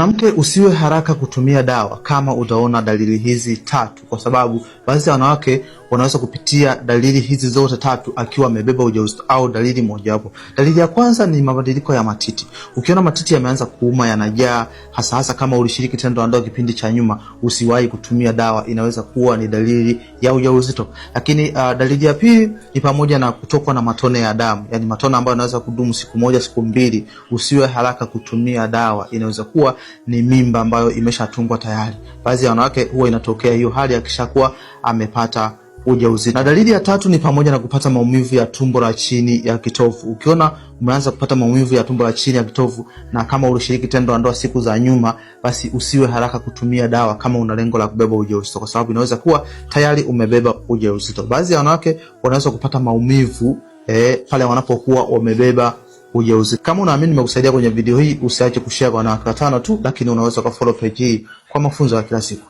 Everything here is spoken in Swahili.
Mwanamke, usiwe haraka kutumia dawa kama utaona dalili hizi tatu, kwa sababu baadhi ya wanawake wanaweza kupitia dalili hizi zote tatu akiwa amebeba ujauzito au dalili moja wapo. Dalili ya kwanza ni mabadiliko ya matiti. Ukiona matiti yameanza kuuma, yanajaa, hasa kama ulishiriki tendo la ndoa kipindi cha nyuma, usiwahi kutumia dawa, inaweza kuwa ni dalili ya ujauzito. Lakini dalili ya pili ni pamoja na kutokwa na matone ya damu, yani matone ambayo yanaweza kudumu siku moja, siku mbili. Usiwe haraka kutumia dawa, inaweza kuwa ni mimba ambayo imeshatungwa tayari. Baadhi ya wanawake huwa inatokea hiyo hali akishakuwa amepata ujauzito. Na dalili ya tatu ni pamoja na kupata maumivu ya tumbo la chini ya kitovu. Ukiona umeanza kupata maumivu ya tumbo la chini ya kitovu na kama ulishiriki tendo la ndoa siku za nyuma, basi usiwe haraka kutumia dawa kama una lengo la kubeba ujauzito, kwa sababu inaweza kuwa tayari umebeba ujauzito. Baadhi ya wanawake wanaweza kupata maumivu pale wanapokuwa wamebeba ujauzito. Kama unaamini nimekusaidia kwenye video hii, usiache kushare kwa wanawake watano tu, lakini unaweza kufollow page hii kwa mafunzo ya kila siku.